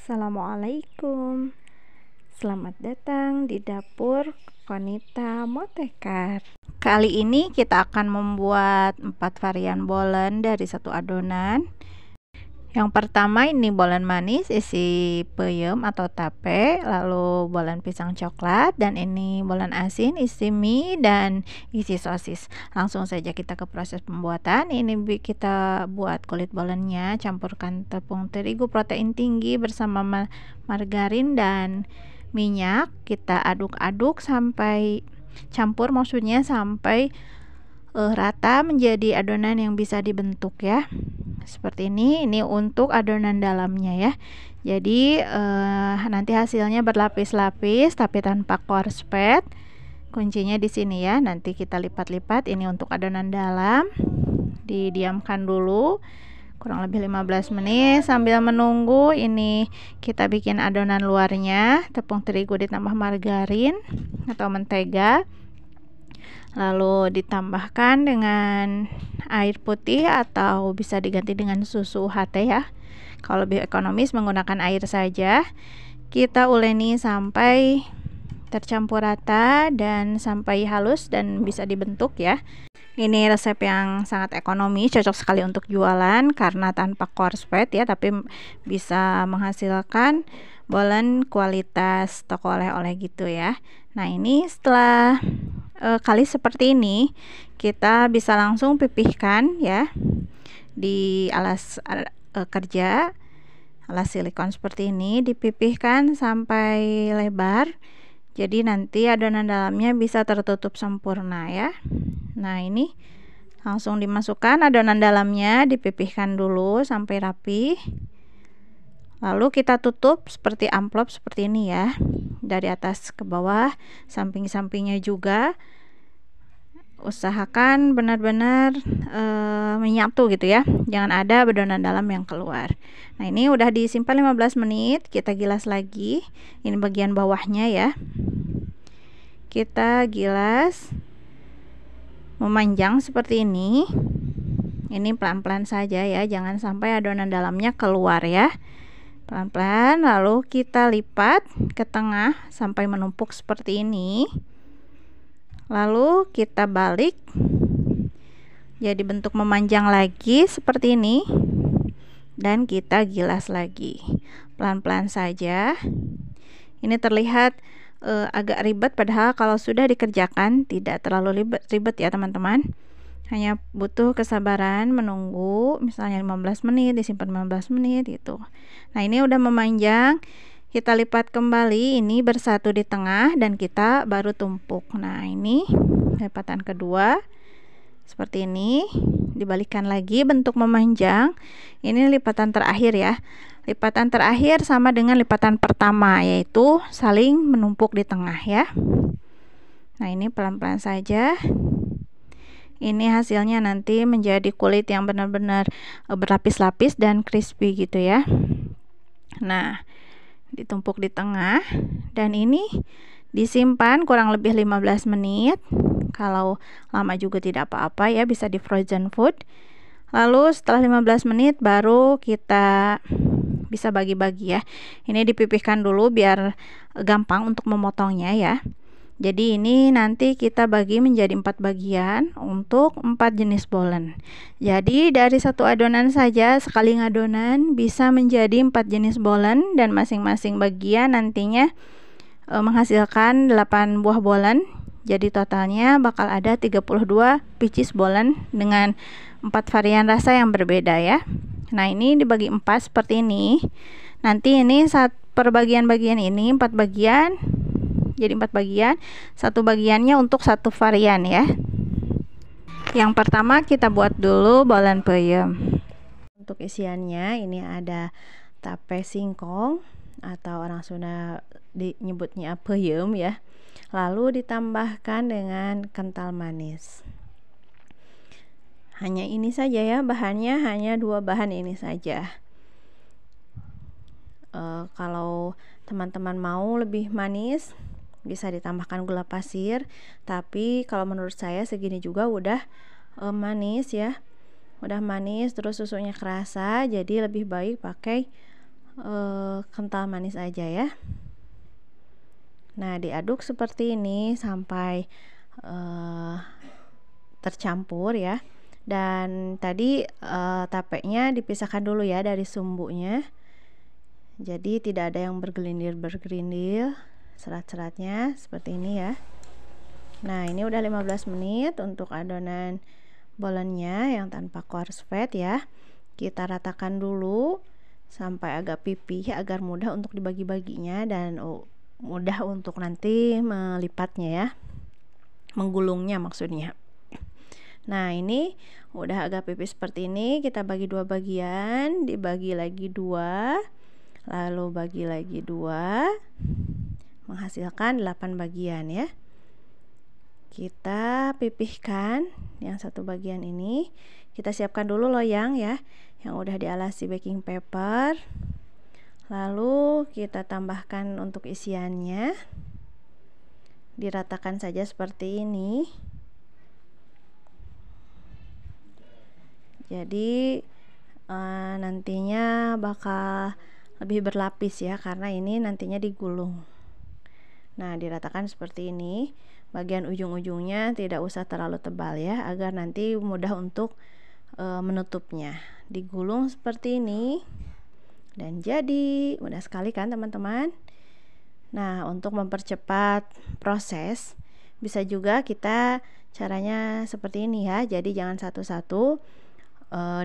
Assalamualaikum. Selamat datang di dapur Konita Motekar. Kali ini kita akan membuat 4 varian bolen dari satu adonan. Yang pertama ini bolen manis isi peyem atau tape, lalu bolen pisang coklat, dan ini bolen asin isi mie dan isi sosis. Langsung saja kita ke proses pembuatan. Ini kita buat kulit bolennya, campurkan tepung terigu protein tinggi bersama margarin dan minyak. Kita aduk-aduk sampai campur, maksudnya sampai rata menjadi adonan yang bisa dibentuk ya, seperti ini untuk adonan dalamnya ya. Jadi nanti hasilnya berlapis-lapis tapi tanpa korslet. Kuncinya di sini ya. Nanti kita lipat-lipat. Ini untuk adonan dalam, didiamkan dulu kurang lebih 15 menit. Sambil menunggu ini kita bikin adonan luarnya, tepung terigu ditambah margarin atau mentega, lalu ditambahkan dengan air putih atau bisa diganti dengan susu UHT ya. Kalau lebih ekonomis menggunakan air saja. Kita uleni sampai tercampur rata dan sampai halus dan bisa dibentuk ya. Ini resep yang sangat ekonomis, cocok sekali untuk jualan karena tanpa korslet ya, tapi bisa menghasilkan bolen kualitas toko oleh-oleh gitu ya. Nah, ini setelah kali seperti ini kita bisa langsung pipihkan ya di alas kerja, alas silikon seperti ini, dipipihkan sampai lebar. Jadi nanti adonan dalamnya bisa tertutup sempurna ya. Nah, ini langsung dimasukkan adonan dalamnya, dipipihkan dulu sampai rapi. Lalu kita tutup seperti amplop seperti ini ya, dari atas ke bawah, samping-sampingnya juga. Usahakan benar-benar menyatu gitu ya, jangan ada adonan dalam yang keluar. Nah, ini udah disimpan 15 menit. Kita gilas lagi. Ini bagian bawahnya ya, kita gilas memanjang seperti ini. Ini pelan-pelan saja ya, jangan sampai adonan dalamnya keluar ya, pelan-pelan. Lalu kita lipat ke tengah sampai menumpuk seperti ini. Lalu kita balik jadi bentuk memanjang lagi seperti ini, dan kita gilas lagi pelan-pelan saja. Ini terlihat agak ribet, padahal kalau sudah dikerjakan tidak terlalu ribet ya teman-teman. Hanya butuh kesabaran menunggu, misalnya 15 menit, disimpan 15 menit gitu. Nah, ini udah memanjang. Kita lipat kembali, ini bersatu di tengah dan kita baru tumpuk. Nah, ini lipatan kedua seperti ini, dibalikkan lagi bentuk memanjang. Ini lipatan terakhir ya. Lipatan terakhir sama dengan lipatan pertama, yaitu saling menumpuk di tengah ya. Nah, ini pelan-pelan saja. Ini hasilnya nanti menjadi kulit yang benar-benar berlapis-lapis dan crispy gitu ya. Nah, ditumpuk di tengah dan ini disimpan kurang lebih 15 menit. Kalau lama juga tidak apa-apa ya, bisa di frozen food. Lalu setelah 15 menit baru kita bisa bagi-bagi ya. Ini dipipihkan dulu biar gampang untuk memotongnya ya. Jadi ini nanti kita bagi menjadi 4 bagian untuk 4 jenis bolen. Jadi dari satu adonan saja, sekali ngadonan bisa menjadi 4 jenis bolen, dan masing-masing bagian nantinya menghasilkan 8 buah bolen. Jadi totalnya bakal ada 32 pieces bolen dengan 4 varian rasa yang berbeda ya. Nah, ini dibagi 4 seperti ini. Nanti ini per bagian-bagian ini 4 bagian. Jadi 4 bagian, satu bagiannya untuk satu varian ya. Yang pertama kita buat dulu bolen peyem. Untuk isiannya ini ada tape singkong atau orang Sunda menyebutnya peyem ya. Lalu ditambahkan dengan kental manis. Hanya ini saja ya, bahannya hanya 2 bahan ini saja. Kalau teman-teman mau lebih manis bisa ditambahkan gula pasir, tapi kalau menurut saya segini juga udah manis ya, udah manis, terus susunya kerasa, jadi lebih baik pakai kental manis aja ya. Nah, diaduk seperti ini sampai tercampur ya. Dan tadi tapenya dipisahkan dulu ya dari sumbunya. Jadi tidak ada yang bergelindir serat-seratnya seperti ini ya. Nah, ini udah 15 menit untuk adonan bolennya yang tanpa coarse fat ya. Kita ratakan dulu sampai agak pipih agar mudah untuk dibagi-baginya dan mudah untuk nanti melipatnya ya, menggulungnya maksudnya. Nah, ini udah agak pipih seperti ini, kita bagi dua bagian, dibagi lagi dua, lalu bagi lagi dua, menghasilkan 8 bagian ya. Kita pipihkan yang satu bagian ini. Kita siapkan dulu loyang ya, yang udah dialasi baking paper. Lalu kita tambahkan untuk isiannya. Diratakan saja seperti ini. Jadi nantinya bakal lebih berlapis ya, karena ini nantinya digulung. Nah, diratakan seperti ini. Bagian ujung-ujungnya tidak usah terlalu tebal ya, agar nanti mudah untuk menutupnya. Digulung seperti ini dan jadi mudah sekali kan teman-teman. Nah, untuk mempercepat proses bisa juga kita caranya seperti ini ya. Jadi jangan satu-satu,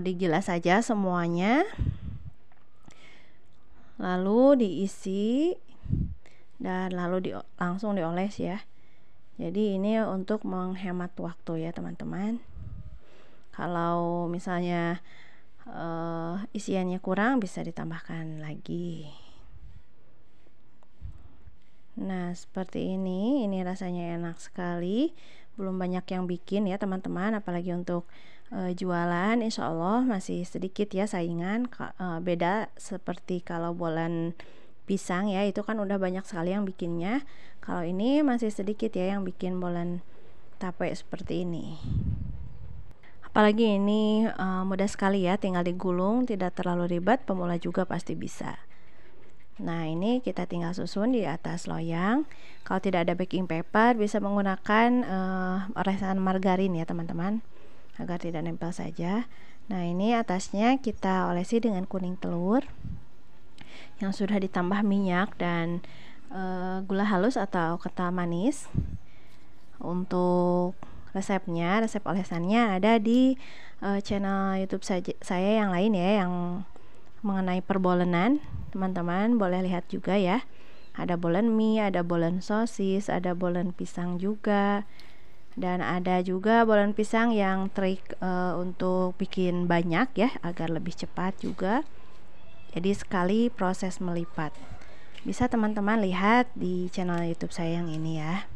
digilas saja semuanya, lalu diisi dan lalu langsung dioles ya. Jadi ini untuk menghemat waktu ya teman-teman. Kalau misalnya isiannya kurang bisa ditambahkan lagi. Nah, seperti ini rasanya enak sekali. Belum banyak yang bikin ya teman-teman, apalagi untuk jualan. Insya Allah masih sedikit ya saingan. Beda seperti kalau bolen pisang ya, itu kan udah banyak sekali yang bikinnya. Kalau ini masih sedikit ya yang bikin bolen tape seperti ini. Apalagi ini mudah sekali ya, tinggal digulung, tidak terlalu ribet, pemula juga pasti bisa. Nah, ini kita tinggal susun di atas loyang. Kalau tidak ada baking paper, bisa menggunakan olesan margarin ya teman-teman, agar tidak nempel saja. Nah, ini atasnya kita olesi dengan kuning telur yang sudah ditambah minyak dan gula halus atau kental manis. Untuk resepnya, resep olesannya ada di channel YouTube saya yang lain ya, yang mengenai perbolenan. Teman-teman boleh lihat juga ya. Ada bolen mie, ada bolen sosis, ada bolen pisang juga. Dan ada juga bolen pisang yang trik untuk bikin banyak ya, agar lebih cepat juga. Jadi sekali proses melipat. Bisa teman-teman lihat di channel YouTube saya yang ini ya.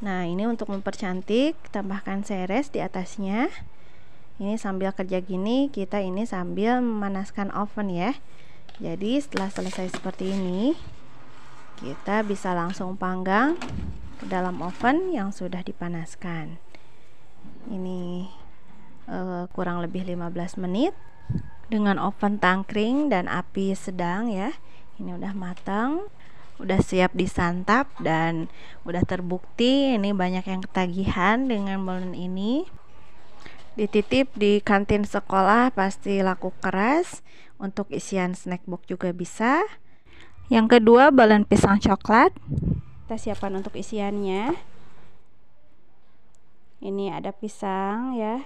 Nah, ini untuk mempercantik, tambahkan seres di atasnya. Ini sambil kerja gini, kita ini sambil memanaskan oven ya. Jadi setelah selesai seperti ini, kita bisa langsung panggang ke dalam oven yang sudah dipanaskan. Ini kurang lebih 15 menit dengan oven tangkring dan api sedang ya. Ini udah matang, udah siap disantap, dan udah terbukti ini banyak yang ketagihan dengan bolen ini. Dititip di kantin sekolah pasti laku keras. Untuk isian snack box juga bisa. Yang kedua, bolen pisang coklat. Kita siapkan untuk isiannya. Ini ada pisang ya.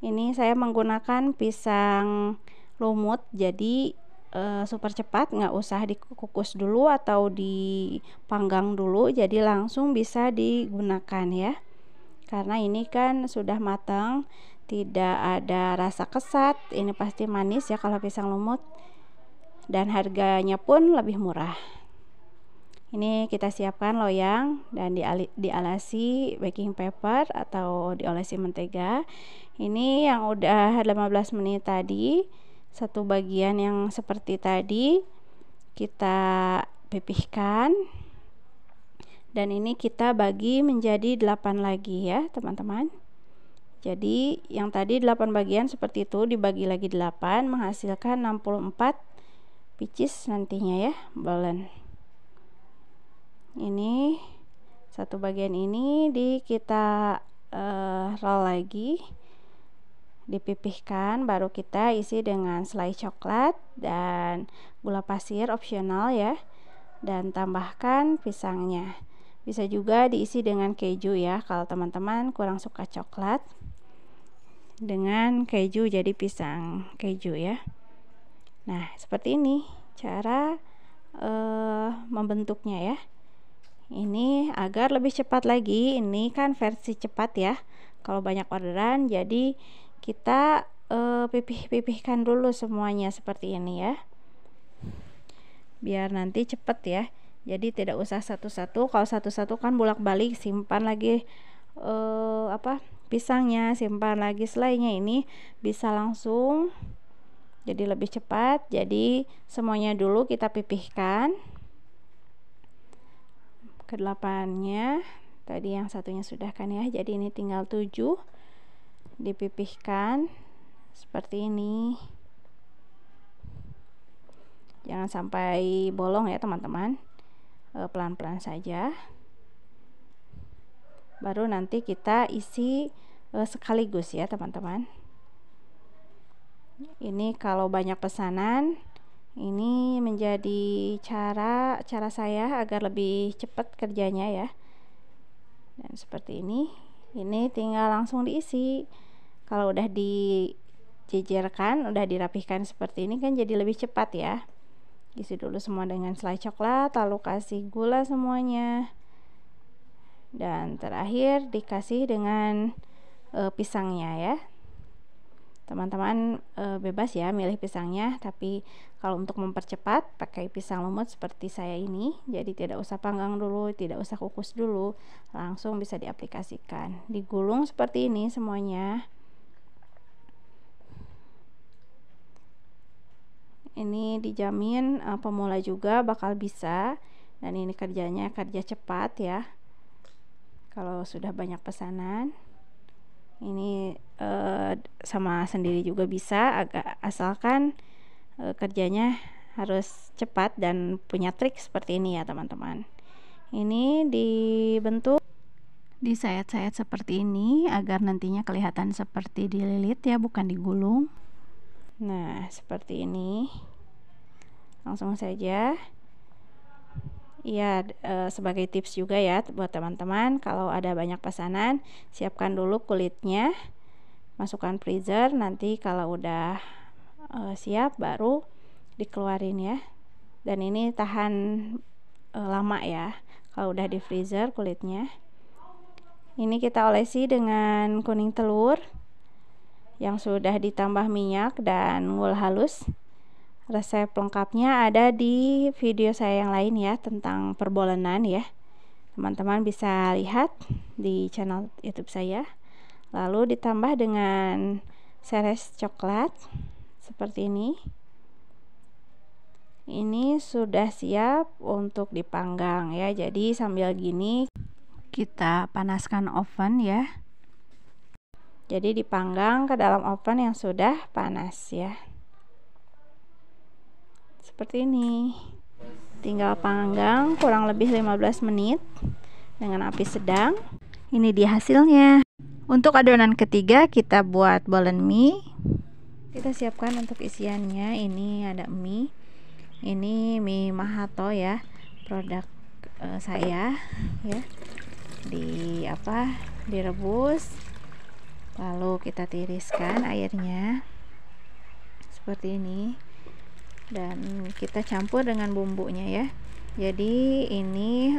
Ini saya menggunakan pisang lumut, jadi super cepat, nggak usah dikukus dulu atau dipanggang dulu, jadi langsung bisa digunakan ya. Karena ini kan sudah matang, tidak ada rasa kesat. Ini pasti manis ya kalau pisang lumut, dan harganya pun lebih murah. Ini kita siapkan loyang dan dialasi baking paper atau diolesi mentega. Ini yang udah 15 menit tadi, satu bagian yang seperti tadi kita pipihkan, dan ini kita bagi menjadi 8 lagi ya teman-teman. Jadi yang tadi 8 bagian seperti itu dibagi lagi 8 menghasilkan 64 pieces nantinya ya, bolen. Ini satu bagian ini kita roll lagi, dipipihkan, baru kita isi dengan selai coklat dan gula pasir opsional ya, dan tambahkan pisangnya. Bisa juga diisi dengan keju ya, kalau teman-teman kurang suka coklat, dengan keju jadi pisang keju ya. Nah seperti ini cara membentuknya ya. Ini agar lebih cepat lagi, ini kan versi cepat ya, kalau banyak orderan, jadi kita pipih-pipihkan dulu semuanya seperti ini ya, biar nanti cepet ya. Jadi tidak usah satu-satu, kalau satu-satu kan bolak-balik, simpan lagi pisangnya, simpan lagi selainya. Ini bisa langsung jadi lebih cepat. Jadi semuanya dulu kita pipihkan. Ke-8-nya tadi yang satunya sudah kan ya, jadi ini tinggal 7 dipipihkan seperti ini. Jangan sampai bolong ya teman-teman, pelan-pelan saja. Baru nanti kita isi sekaligus ya teman-teman. Ini kalau banyak pesanan, ini menjadi cara saya agar lebih cepat kerjanya ya. Dan seperti ini tinggal langsung diisi. Kalau udah dijejerkan, udah dirapihkan seperti ini kan jadi lebih cepat ya. Isi dulu semua dengan selai coklat, lalu kasih gula semuanya, dan terakhir dikasih dengan pisangnya ya. Teman-teman bebas ya milih pisangnya, tapi kalau untuk mempercepat pakai pisang lumut seperti saya ini, jadi tidak usah panggang dulu, tidak usah kukus dulu, langsung bisa diaplikasikan. Digulung seperti ini semuanya. Ini dijamin pemula juga bakal bisa, dan ini kerjanya kerja cepat ya. Kalau sudah banyak pesanan, ini sama sendiri juga bisa, asalkan kerjanya harus cepat dan punya trik seperti ini ya teman-teman. Ini dibentuk, disayat-sayat seperti ini agar nantinya kelihatan seperti dililit ya, bukan digulung. Nah seperti ini, langsung saja ya. Sebagai tips juga ya buat teman-teman, kalau ada banyak pesanan, siapkan dulu kulitnya, masukkan freezer, nanti kalau udah siap baru dikeluarin ya. Dan ini tahan lama ya kalau udah di freezer kulitnya. Ini kita olesi dengan kuning telur yang sudah ditambah minyak dan wool halus. Resep lengkapnya ada di video saya yang lain ya, tentang perbolenan ya. Teman-teman bisa lihat di channel YouTube saya. Lalu ditambah dengan seres coklat seperti ini. Ini sudah siap untuk dipanggang ya. Jadi sambil gini kita panaskan oven ya. Jadi dipanggang ke dalam oven yang sudah panas ya. Seperti ini. Tinggal panggang kurang lebih 15 menit dengan api sedang. Ini dia hasilnya. Untuk adonan ketiga kita buat bolen mie. Kita siapkan untuk isiannya. Ini ada mie. Ini mie Mahato ya, produk saya ya. Direbus, lalu kita tiriskan airnya seperti ini, dan kita campur dengan bumbunya ya. Jadi ini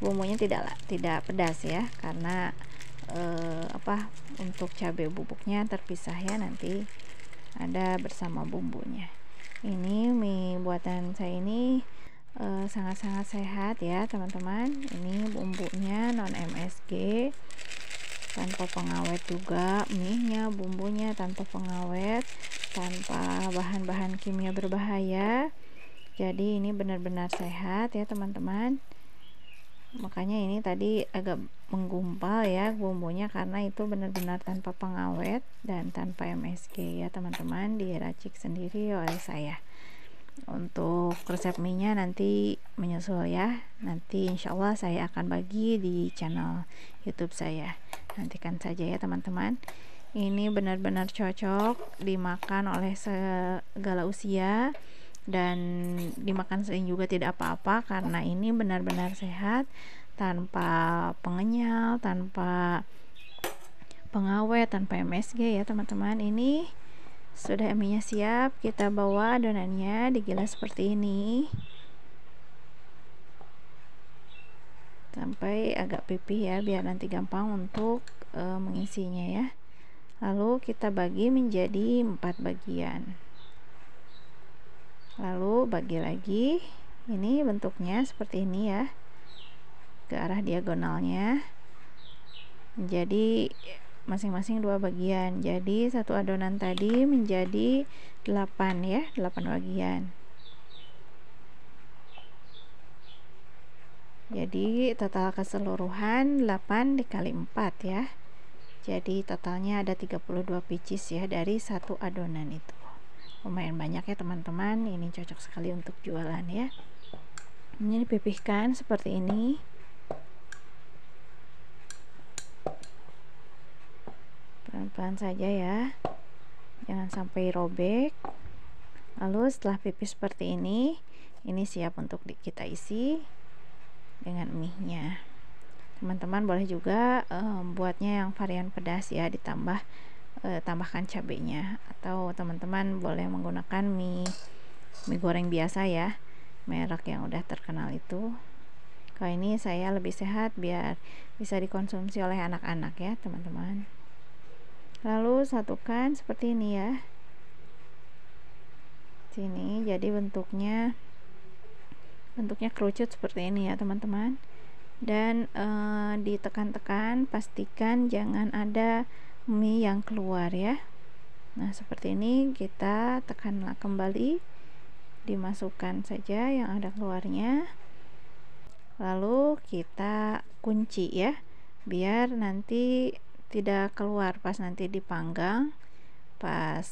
bumbunya tidak pedas ya, karena untuk cabai bubuknya terpisah ya, nanti ada bersama bumbunya. Ini mie buatan saya ini sangat-sangat sehat ya teman-teman. Ini bumbunya non MSG, tanpa pengawet juga, mie-nya bumbunya tanpa pengawet, tanpa bahan-bahan kimia berbahaya. Jadi ini benar-benar sehat ya teman-teman. Makanya ini tadi agak menggumpal ya bumbunya, karena itu benar-benar tanpa pengawet dan tanpa MSG ya teman-teman, diracik sendiri oleh saya. Untuk resep mie-nya nanti menyusul ya, nanti insyaallah saya akan bagi di channel YouTube saya, nantikan saja ya teman-teman. Ini benar-benar cocok dimakan oleh segala usia, dan dimakan sering juga tidak apa-apa, karena ini benar-benar sehat, tanpa pengenyal, tanpa pengawet, tanpa MSG ya teman-teman. Ini sudah mie-nya siap, kita bawa adonannya digilas seperti ini sampai agak pipih ya, biar nanti gampang untuk mengisinya ya. Lalu kita bagi menjadi 4 bagian, lalu bagi lagi. Ini bentuknya seperti ini ya, ke arah diagonalnya, jadi masing-masing 2 bagian, jadi satu adonan tadi menjadi 8 ya, 8 bagian. Jadi total keseluruhan 8 dikali 4 ya, jadi totalnya ada 32 pieces ya dari satu adonan itu. Lumayan banyak ya teman-teman, ini cocok sekali untuk jualan ya. Ini dipipihkan seperti ini, pelan-pelan saja ya, jangan sampai robek. Lalu setelah pipih seperti ini siap untuk kita isi dengan mie-nya. Teman-teman boleh juga buatnya yang varian pedas ya, ditambah tambahkan cabenya, atau teman-teman boleh menggunakan mie goreng biasa ya, merek yang udah terkenal itu. Kalau ini saya lebih sehat biar bisa dikonsumsi oleh anak-anak ya teman-teman. Lalu satukan seperti ini ya, sini, jadi bentuknya kerucut seperti ini ya teman-teman. Dan ditekan-tekan, pastikan jangan ada mie yang keluar ya. Nah seperti ini, kita tekanlah kembali, dimasukkan saja yang ada keluarnya, lalu kita kunci ya, biar nanti tidak keluar pas nanti dipanggang, pas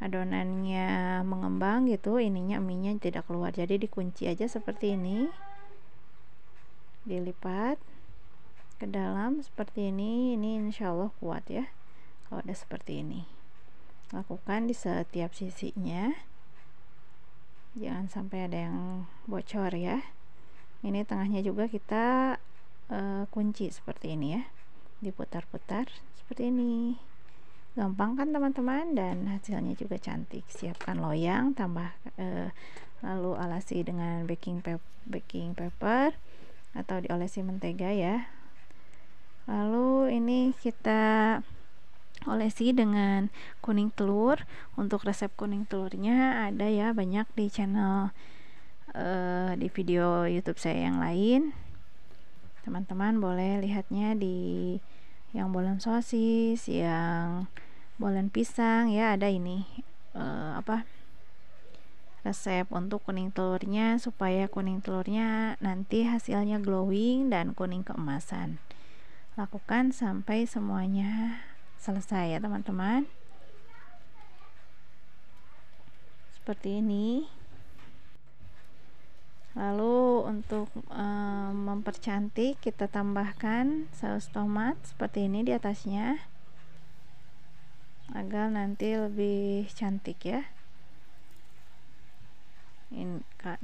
adonannya mengembang gitu, ininya mie-nya tidak keluar. Jadi dikunci aja seperti ini, dilipat ke dalam seperti ini insyaallah kuat ya kalau ada seperti ini. Lakukan di setiap sisinya, jangan sampai ada yang bocor ya. Ini tengahnya juga kita kunci seperti ini ya, diputar-putar seperti ini. Gampang kan teman-teman, dan hasilnya juga cantik. Siapkan loyang, tambah lalu alasi dengan baking paper atau diolesi mentega ya. Lalu ini kita olesi dengan kuning telur. Untuk resep kuning telurnya ada ya, banyak di channel di video YouTube saya yang lain. Teman-teman boleh lihatnya di yang bolen sosis, yang bolen pisang ya, ada ini resep untuk kuning telurnya, supaya kuning telurnya nanti hasilnya glowing dan kuning keemasan. Lakukan sampai semuanya selesai ya teman-teman, seperti ini. Lalu untuk mempercantik, kita tambahkan saus tomat seperti ini di atasnya, agar nanti lebih cantik ya.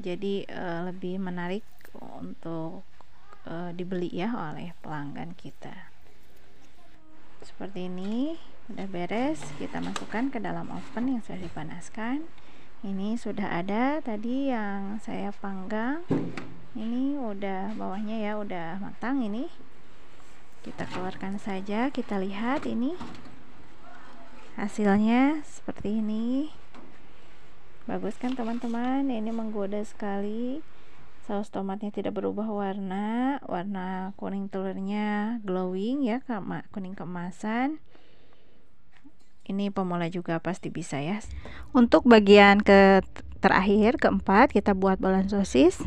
Jadi lebih menarik untuk dibeli ya oleh pelanggan kita. Seperti ini, udah beres, kita masukkan ke dalam oven yang sudah dipanaskan. Ini sudah ada tadi yang saya panggang, ini udah bawahnya ya udah matang. Ini kita keluarkan saja, kita lihat ini hasilnya seperti ini. Bagus kan teman-teman, ini menggoda sekali. Saus tomatnya tidak berubah warna kuning telurnya glowing ya, kuning keemasan. Ini pemula juga pasti bisa ya. Untuk bagian terakhir, keempat, kita buat bolen sosis.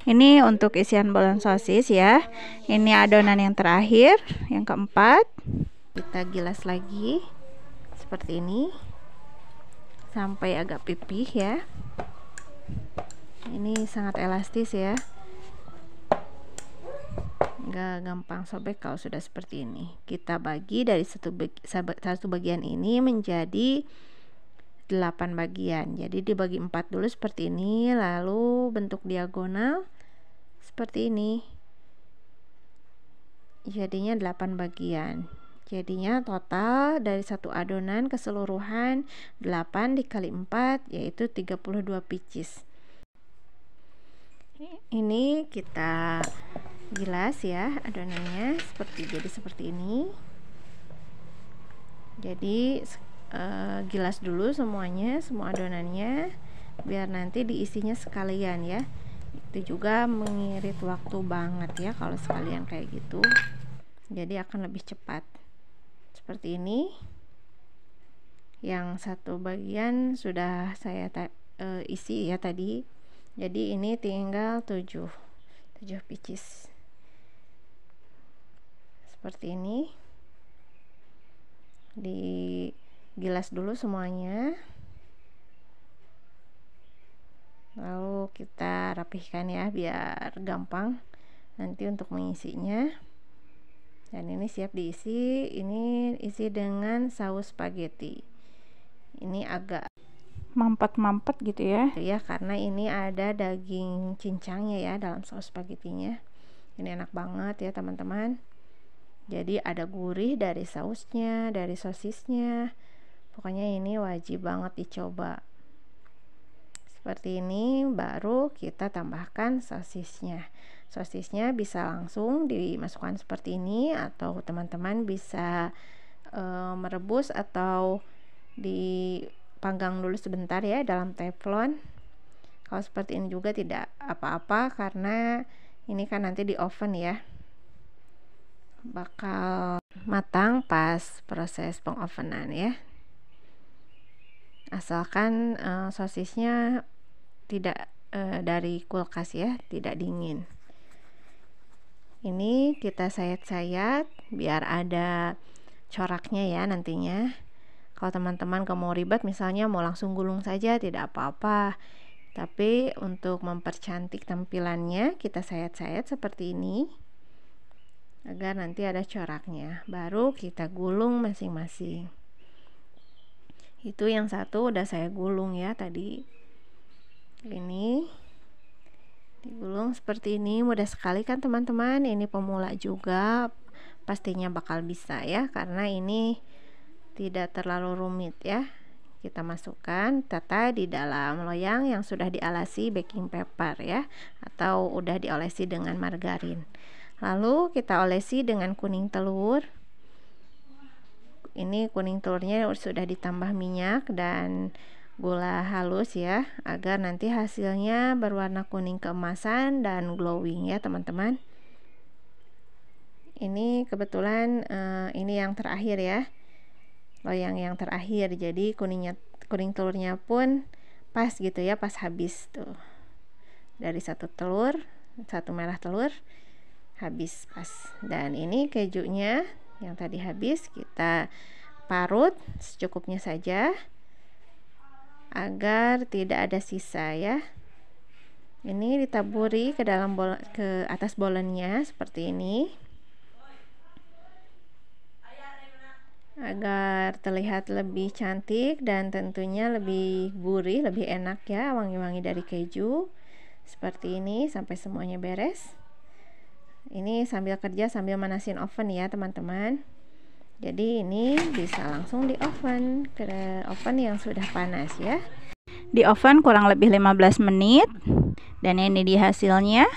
Ini untuk isian bolen sosis ya. Ini adonan yang terakhir, yang keempat. Kita gilas lagi seperti ini sampai agak pipih ya. Ini sangat elastis ya, nggak gampang sobek kalau sudah seperti ini. Kita bagi dari satu bagian ini menjadi 8 bagian. Jadi dibagi 4 dulu seperti ini, lalu bentuk diagonal seperti ini. Jadinya 8 bagian. Jadinya total dari satu adonan keseluruhan 8 dikali 4 yaitu 32 pieces. Ini kita gilas ya adonannya seperti ini. Jadi gilas dulu semuanya, semua adonannya, biar nanti diisinya sekalian ya. Itu juga mengirit waktu banget ya kalau sekalian kayak gitu, jadi akan lebih cepat. Seperti ini, yang satu bagian sudah saya isi ya tadi. Jadi ini tinggal 7 pieces seperti ini. Digilas dulu semuanya, lalu kita rapihkan ya biar gampang nanti untuk mengisinya. Dan ini siap diisi. Ini isi dengan saus spaghetti. Ini agak mampet-mampet gitu ya. Ya, karena ini ada daging cincangnya ya dalam saus spagettinya. Ini enak banget ya teman-teman. Jadi ada gurih dari sausnya, dari sosisnya. Pokoknya ini wajib banget dicoba. Seperti ini, baru kita tambahkan sosisnya. Sosisnya bisa langsung dimasukkan seperti ini, atau teman-teman bisa merebus atau dipanggang dulu sebentar ya dalam teflon. Kalau seperti ini juga tidak apa-apa, karena ini kan nanti di oven ya, bakal matang pas proses pengovenan ya. Asalkan sosisnya tidak dari kulkas ya, tidak dingin. Ini kita sayat-sayat biar ada coraknya ya nantinya. Kalau teman-teman gak mau ribet, misalnya mau langsung gulung saja, tidak apa-apa. Tapi untuk mempercantik tampilannya, kita sayat-sayat seperti ini agar nanti ada coraknya. Baru kita gulung masing-masing. Itu yang satu udah saya gulung ya tadi. Ini digulung seperti ini, mudah sekali kan teman-teman. Ini pemula juga pastinya bakal bisa ya, karena ini tidak terlalu rumit ya. Kita masukkan tata di dalam loyang yang sudah dialasi baking paper ya, atau udah diolesi dengan margarin. Lalu kita olesi dengan kuning telur. Ini kuning telurnya sudah ditambah minyak dan gula halus ya, agar nanti hasilnya berwarna kuning keemasan dan glowing ya teman-teman. Ini kebetulan ini yang terakhir ya, loyang yang terakhir, jadi kuning telurnya pun pas gitu ya, pas habis tuh. Dari satu merah telur habis pas. Dan ini kejunya yang tadi habis kita parut secukupnya saja agar tidak ada sisa ya. Ini ditaburi ke dalam ke atas bolennya seperti ini, agar terlihat lebih cantik dan tentunya lebih gurih, lebih enak ya, wangi-wangi dari keju. Seperti ini sampai semuanya beres. Ini sambil kerja sambil manasin oven ya teman-teman. Jadi ini bisa langsung di oven, ke oven yang sudah panas ya. Di oven kurang lebih 15 menit. Dan ini di hasilnya.